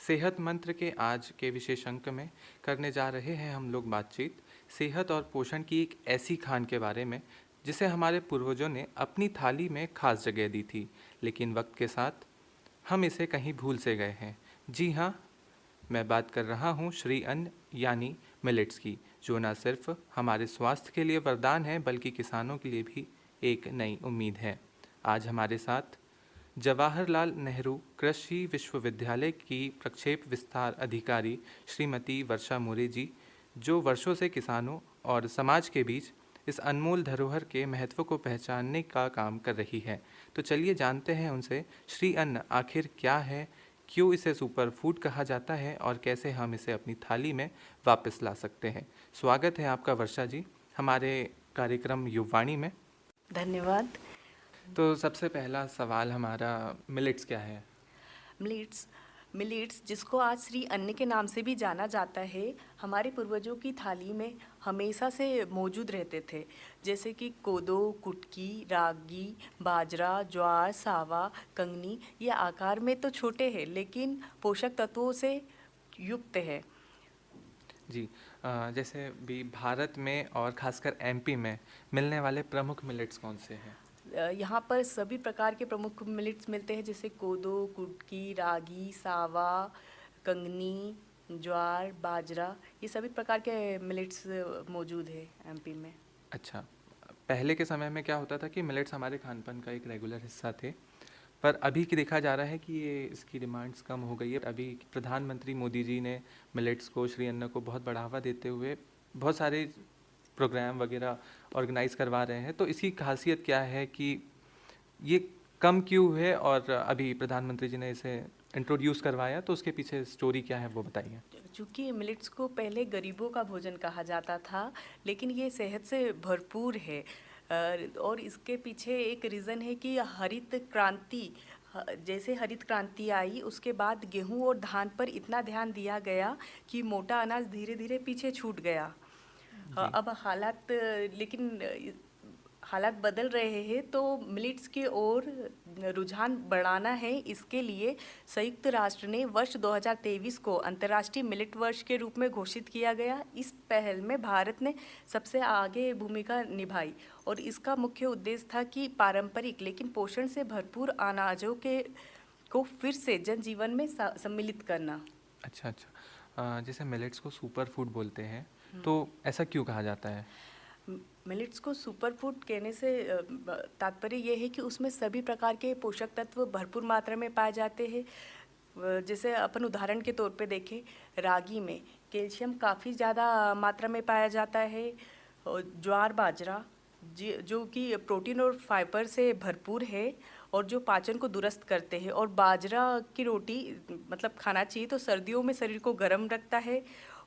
सेहत मंत्र के आज के विशेष अंक में करने जा रहे हैं हम लोग बातचीत सेहत और पोषण की एक ऐसी खान के बारे में जिसे हमारे पूर्वजों ने अपनी थाली में खास जगह दी थी, लेकिन वक्त के साथ हम इसे कहीं भूल से गए हैं। जी हाँ, मैं बात कर रहा हूँ श्री अन्न यानी मिलेट्स की, जो न सिर्फ हमारे स्वास्थ्य के लिए वरदान है बल्कि किसानों के लिए भी एक नई उम्मीद है। आज हमारे साथ जवाहरलाल नेहरू कृषि विश्वविद्यालय की प्रक्षेप विस्तार अधिकारी श्रीमती वर्षा मोरे जी, जो वर्षों से किसानों और समाज के बीच इस अनमोल धरोहर के महत्व को पहचानने का काम कर रही है। तो चलिए जानते हैं उनसे, श्री अन्न आखिर क्या है, क्यों इसे सुपर फूड कहा जाता है और कैसे हम इसे अपनी थाली में वापस ला सकते हैं। स्वागत है आपका वर्षा जी हमारे कार्यक्रम युववाणी में। धन्यवाद। तो सबसे पहला सवाल हमारा, मिलेट्स क्या है? मिलेट्स मिलेट्स जिसको आज श्री अन्न के नाम से भी जाना जाता है, हमारे पूर्वजों की थाली में हमेशा से मौजूद रहते थे। जैसे कि कोदो, कुटकी, रागी, बाजरा, ज्वार, सावा, कंगनी। ये आकार में तो छोटे हैं लेकिन पोषक तत्वों से युक्त है। जी, जैसे भी भारत में और खासकर एमपी में मिलने वाले प्रमुख मिलेट्स कौन से हैं? यहाँ पर सभी प्रकार के प्रमुख मिलेट्स मिलते हैं, जैसे कोदो, कुटकी, रागी, सावा, कंगनी, ज्वार, बाजरा। ये सभी प्रकार के मिलेट्स मौजूद है एमपी में। अच्छा, पहले के समय में क्या होता था कि मिलेट्स हमारे खान पान का एक रेगुलर हिस्सा थे, पर अभी की देखा जा रहा है कि ये इसकी डिमांड्स कम हो गई है। अभी प्रधानमंत्री मोदी जी ने मिलेट्स को, श्री अन्न को बहुत बढ़ावा देते हुए बहुत सारे प्रोग्राम वगैरह ऑर्गेनाइज करवा रहे हैं। तो इसकी खासियत क्या है कि ये कम क्यों है और अभी प्रधानमंत्री जी ने इसे इंट्रोड्यूस करवाया, तो उसके पीछे स्टोरी क्या है वो बताइए। चूँकि मिलेट्स को पहले गरीबों का भोजन कहा जाता था, लेकिन ये सेहत से भरपूर है। और इसके पीछे एक रीज़न है कि हरित क्रांति, जैसे हरित क्रांति आई उसके बाद गेहूं और धान पर इतना ध्यान दिया गया कि मोटा अनाज धीरे धीरे पीछे छूट गया। जी। अब लेकिन हालात बदल रहे हैं, तो मिलेट्स की ओर रुझान बढ़ाना है। इसके लिए संयुक्त राष्ट्र ने वर्ष 2023 को अंतर्राष्ट्रीय मिलेट वर्ष के रूप में घोषित किया गया। इस पहल में भारत ने सबसे आगे भूमिका निभाई और इसका मुख्य उद्देश्य था कि पारंपरिक लेकिन पोषण से भरपूर अनाजों के को फिर से जनजीवन में सम्मिलित करना। अच्छा अच्छा, जैसे मिलेट्स को सुपर फूड बोलते हैं, तो ऐसा क्यों कहा जाता है? मिलेट्स को सुपर फूड कहने से तात्पर्य यह है कि उसमें सभी प्रकार के पोषक तत्व भरपूर मात्रा में पाए जाते हैं। जैसे अपन उदाहरण के तौर पे देखें, रागी में कैल्शियम काफ़ी ज़्यादा मात्रा में पाया जाता है। और ज्वार, बाजरा जो कि प्रोटीन और फाइबर से भरपूर है और जो पाचन को दुरुस्त करते हैं। और बाजरा की रोटी मतलब खाना चाहिए, तो सर्दियों में शरीर को गर्म रखता है।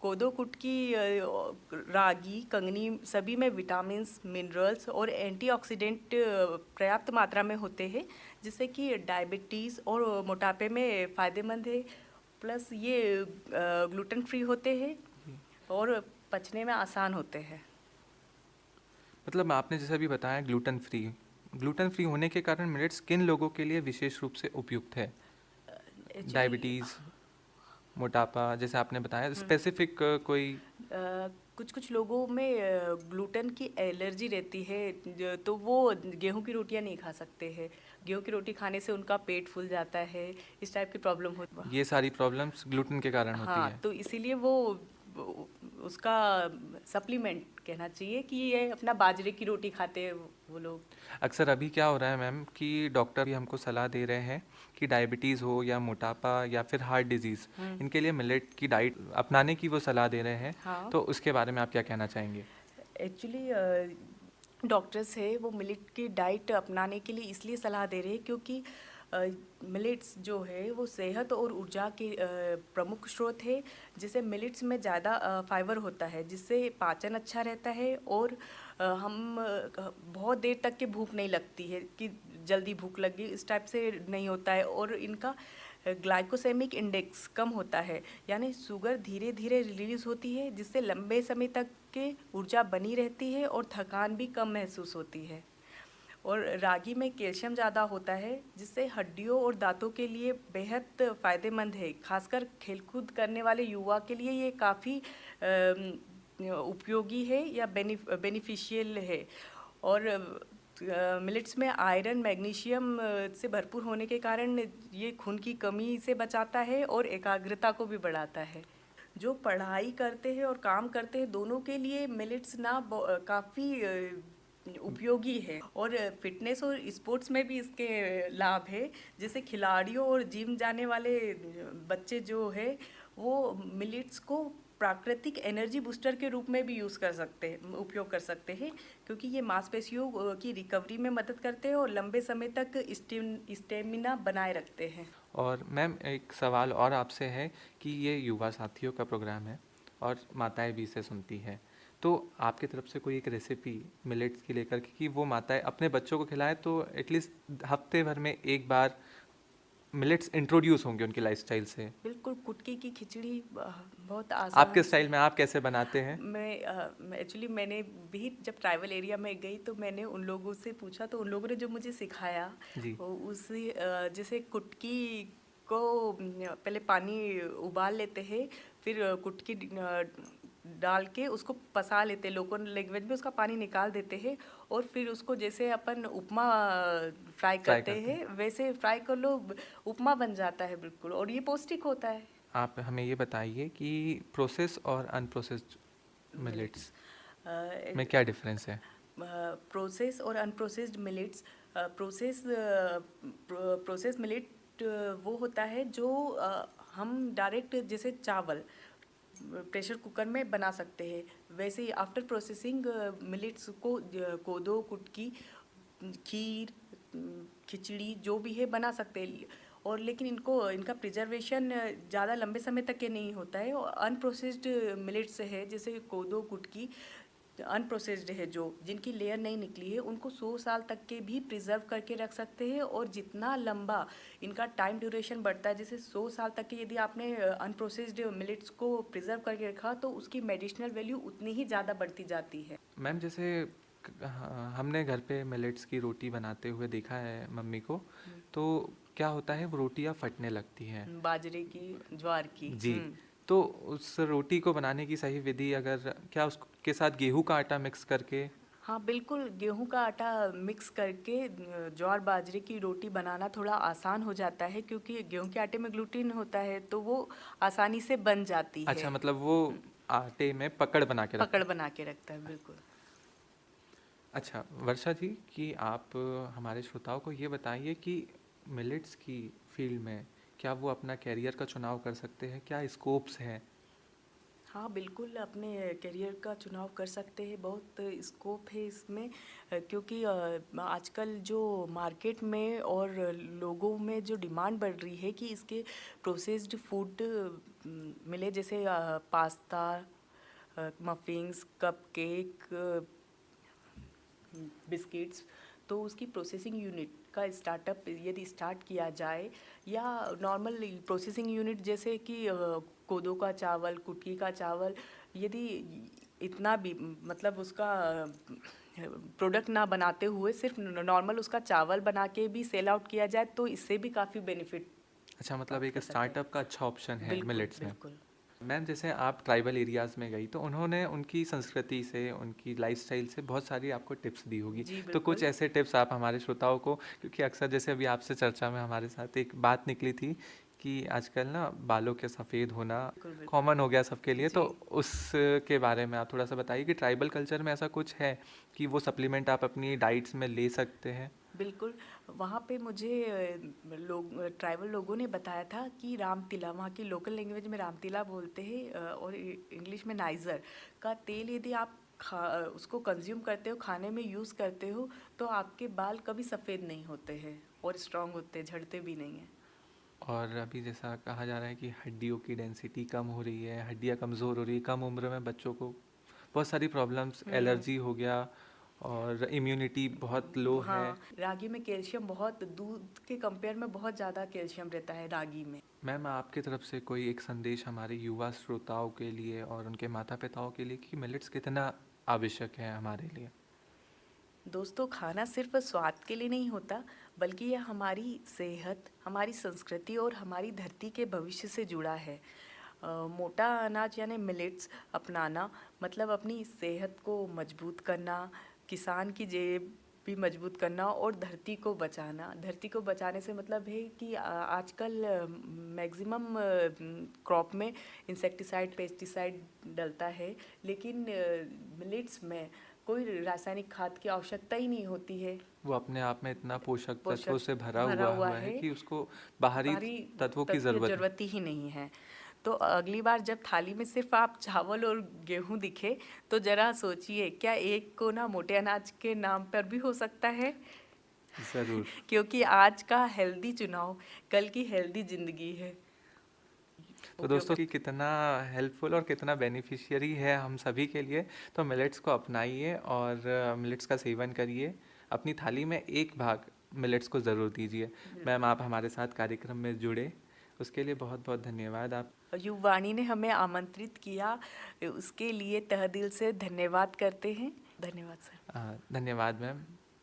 कोदो, कुटकी, रागी, कंगनी सभी में विटामिन्स, मिनरल्स और एंटीऑक्सीडेंट पर्याप्त मात्रा में होते हैं, जिससे कि डायबिटीज़ और मोटापे में फ़ायदेमंद है। प्लस ये ग्लूटेन फ्री होते हैं और पचने में आसान होते हैं। मतलब आपने जैसा भी बताया ग्लूटेन फ्री होने के कारण मिलेट्स किन लोगों के लिए विशेष रूप से उपयुक्त है? डायबिटीज़, मोटापा, जैसे आपने बताया, स्पेसिफिक कोई? कुछ कुछ लोगों में ग्लूटेन की एलर्जी रहती है, तो वो गेहूं की रोटियां नहीं खा सकते हैं। गेहूं की रोटी खाने से उनका पेट फूल जाता है, इस टाइप की प्रॉब्लम होती है। ये सारी प्रॉब्लम्स ग्लूटेन के कारण होती हाँ, है। तो इसीलिए वो उसका सप्लीमेंट कहना चाहिए कि ये अपना बाजरे की रोटी खाते हैं वो लोग। अक्सर अभी क्या हो रहा है मैम कि डॉक्टर भी हमको सलाह दे रहे हैं कि डायबिटीज़ हो या मोटापा या फिर हार्ट डिजीज़, इनके लिए मिलेट की डाइट अपनाने की वो सलाह दे रहे हैं। हाँ, तो उसके बारे में आप क्या कहना चाहेंगे? एक्चुअली डॉक्टर्स है वो मिलेट की डाइट अपनाने के लिए इसलिए सलाह दे रहे हैं क्योंकि मिलेट्स जो है वो सेहत और ऊर्जा के प्रमुख स्रोत है। जैसे मिलेट्स में ज़्यादा फाइबर होता है, जिससे पाचन अच्छा रहता है और हम बहुत देर तक के भूख नहीं लगती है कि जल्दी भूख लगी, इस टाइप से नहीं होता है। और इनका ग्लाइकोसेमिक इंडेक्स कम होता है, यानी शुगर धीरे धीरे रिलीज होती है, जिससे लंबे समय तक के ऊर्जा बनी रहती है और थकान भी कम महसूस होती है। और रागी में कैल्शियम ज़्यादा होता है, जिससे हड्डियों और दांतों के लिए बेहद फ़ायदेमंद है। खासकर खेलकूद करने वाले युवा के लिए ये काफ़ी उपयोगी है या बेनिफिशियल है। और मिलेट्स में आयरन, मैग्नीशियम से भरपूर होने के कारण ये खून की कमी से बचाता है और एकाग्रता को भी बढ़ाता है। जो पढ़ाई करते हैं और काम करते हैं, दोनों के लिए मिलेट्स ना काफ़ी उपयोगी है। और फिटनेस और स्पोर्ट्स में भी इसके लाभ है। जैसे खिलाड़ियों और जिम जाने वाले बच्चे जो है, वो मिलेट्स को प्राकृतिक एनर्जी बूस्टर के रूप में भी उपयोग कर सकते हैं, क्योंकि ये मांसपेशियों की रिकवरी में मदद करते हैं और लंबे समय तक स्टेमिना बनाए रखते हैं। और मैम एक सवाल और आपसे है कि ये युवा साथियों का प्रोग्राम है और माताएं भी इसे सुनती हैं, तो आपकी तरफ से कोई एक रेसिपी मिलेट्स की लेकर के कि वो माताएं अपने बच्चों को खिलाएं, तो एटलीस्ट हफ्ते भर में एक बार मिलेट्स इंट्रोड्यूस होंगे उनकी लाइफस्टाइल से। बिल्कुल, कुटकी की खिचड़ी बहुत आसान आपके स्टाइल में आप कैसे बनाते हैं? एक्चुअली मैंने भी जब ट्राइबल एरिया में गई तो मैंने उन लोगों से पूछा, तो उन लोगों ने जो मुझे सिखाया जी। जैसे कुटकी को पहले पानी उबाल लेते हैं, फिर कुटकी डाल के उसको पसा लेते हैं, लोकल लैंग्वेज में उसका पानी निकाल देते हैं, और फिर उसको जैसे अपन उपमा फ्राई करते हैं वैसे फ्राई कर लो, उपमा बन जाता है बिल्कुल, और ये पौष्टिक होता है। आप हमें ये बताइए कि प्रोसेस और अनप्रोसेस्ड मिलेट्स में क्या डिफरेंस है? प्रोसेस और अनप्रोसेस्ड मिलेट्स, प्रोसेस मिलेट वो होता है जो हम डायरेक्ट जैसे चावल प्रेशर कुकर में बना सकते हैं, वैसे ही आफ्टर प्रोसेसिंग मिलेट्स को कोदो, कुटकी, खीर, खिचड़ी जो भी है बना सकते हैं। और लेकिन इनका प्रिजर्वेशन ज़्यादा लंबे समय तक के नहीं होता है। और अनप्रोसेस्ड मिलेट्स है, जैसे कोदो, कुटकी अनप्रोसेस्ड है, जो जिनकी लेयर नहीं निकली है, उनको 100 साल तक के भी प्रिजर्व करके रख सकते हैं। और जितना लंबा इनका टाइम ड्यूरेशन बढ़ता है, जैसे 100 साल तक के यदि आपने अनप्रोसेस्ड मिलेट्स को प्रिजर्व करके रखा, तो उसकी मेडिसिनल वैल्यू उतनी ही ज़्यादा बढ़ती जाती है। मैम जैसे हमने घर पे मिलेट्स की रोटी बनाते हुए देखा है मम्मी को, तो क्या होता है वो रोटियां फटने लगती हैं। बाजरे की, ज्वार की। जी। तो उस रोटी को बनाने की सही विधि, अगर क्या उसके साथ गेहूं का आटा मिक्स करके? हाँ बिल्कुल, गेहूं का आटा मिक्स करके ज्वार बाजरे की रोटी बनाना थोड़ा आसान हो जाता है, क्योंकि गेहूं के आटे में ग्लूटीन होता है, तो वो आसानी से बन जाती है। अच्छा, मतलब वो आटे में पकड़ बना के रखता पकड़ है। बना के रखता है, बिल्कुल। अच्छा वर्षा जी, कि आप हमारे श्रोताओं को ये बताइए कि मिलेट्स की फील्ड में क्या वो अपना कैरियर का चुनाव कर सकते हैं, क्या स्कोप्स हैं? हाँ बिल्कुल, अपने करियर का चुनाव कर सकते हैं, बहुत स्कोप है इसमें। क्योंकि आजकल जो मार्केट में और लोगों में जो डिमांड बढ़ रही है कि इसके प्रोसेस्ड फूड मिले, जैसे पास्ता, मफिन्स, कपकेक, बिस्किट्स, तो उसकी प्रोसेसिंग यूनिट का स्टार्टअप यदि स्टार्ट किया जाए, या नॉर्मल प्रोसेसिंग यूनिट जैसे कि कोदो का चावल, कुटकी का चावल, यदि इतना भी मतलब उसका प्रोडक्ट ना बनाते हुए सिर्फ नॉर्मल उसका चावल बना के भी सेल आउट किया जाए, तो इससे भी काफ़ी बेनिफिट अच्छा, मतलब प्राप्त एक कर सकते हैं। स्टार्टअप का अच्छा ऑप्शन है बिल्कुल मिलेट्स में। बिल्कुल। मैम जैसे आप ट्राइबल एरियाज़ में गई, तो उन्होंने उनकी संस्कृति से, उनकी लाइफस्टाइल से बहुत सारी आपको टिप्स दी होगी, जी तो कुछ बिल्कुल। ऐसे टिप्स आप हमारे श्रोताओं को, क्योंकि अक्सर जैसे अभी आपसे चर्चा में हमारे साथ एक बात निकली थी कि आजकल ना बालों के सफ़ेद होना बिल्कुल बिल्कुल। कॉमन हो गया सबके लिए, तो जी उसके बारे में आप थोड़ा सा बताइए कि ट्राइबल कल्चर में ऐसा कुछ है कि वो सप्लीमेंट आप अपनी डाइट्स में ले सकते हैं? बिल्कुल, वहाँ पे मुझे ट्राइबल लोगों ने बताया था कि रामतिला, वहाँ की लोकल लैंग्वेज में रामतिला बोलते हैं, और इंग्लिश में नाइजर का तेल यदि आप उसको कंज्यूम करते हो, खाने में यूज़ करते हो, तो आपके बाल कभी सफ़ेद नहीं होते हैं और स्ट्रांग होते हैं, झड़ते भी नहीं हैं। और अभी जैसा कहा जा रहा है कि हड्डियों की डेंसिटी कम हो रही है, हड्डियाँ कमज़ोर हो रही है, कम उम्र में बच्चों को बहुत सारी प्रॉब्लम्स, एलर्जी हो गया और इम्यूनिटी बहुत लो है। हाँ, रागी में कैल्शियम बहुत, दूध के कंपेयर में बहुत ज़्यादा कैल्शियम रहता है रागी में। मैम आपकी तरफ से कोई एक संदेश हमारे युवा श्रोताओं के लिए और उनके माता पिताओं के लिए कि मिलेट्स कितना आवश्यक है हमारे लिए? दोस्तों, खाना सिर्फ स्वाद के लिए नहीं होता, बल्कि यह हमारी सेहत, हमारी संस्कृति और हमारी धरती के भविष्य से जुड़ा है। मोटा अनाज यानी मिलेट्स अपनाना मतलब अपनी सेहत को मजबूत करना, किसान की जेब भी मजबूत करना और धरती को बचाना। धरती को बचाने से मतलब है कि आजकल मैक्सिमम क्रॉप में इंसेक्टिसाइड, पेस्टिसाइड डलता है, लेकिन मिलेट्स में कोई रासायनिक खाद की आवश्यकता ही नहीं होती है। वो अपने आप में इतना पोषक तत्वों पोषक से भरा भरा हुआ हुआ हुआ है है, कि उसको बाहरी बाहरी तत्वों की तत्व की ज़रूरत ज़रूरत ही नहीं है। तो अगली बार जब थाली में सिर्फ आप चावल और गेहूँ दिखे, तो ज़रा सोचिए, क्या एक कोना मोटे अनाज के नाम पर भी हो सकता है? ज़रूर। क्योंकि आज का हेल्दी चुनाव कल की हेल्दी ज़िंदगी है। तो दोस्तों कि कितना हेल्पफुल और कितना बेनिफिशियरी है हम सभी के लिए, तो मिलेट्स को अपनाइए और मिलेट्स का सेवन करिए। अपनी थाली में एक भाग मिलेट्स को ज़रूर दीजिए। मैम, आप हमारे साथ कार्यक्रम में जुड़े, उसके लिए बहुत बहुत धन्यवाद। आप युवाणी ने हमें आमंत्रित किया, उसके लिए तहे दिल से धन्यवाद करते हैं। धन्यवाद सर। धन्यवाद मैम।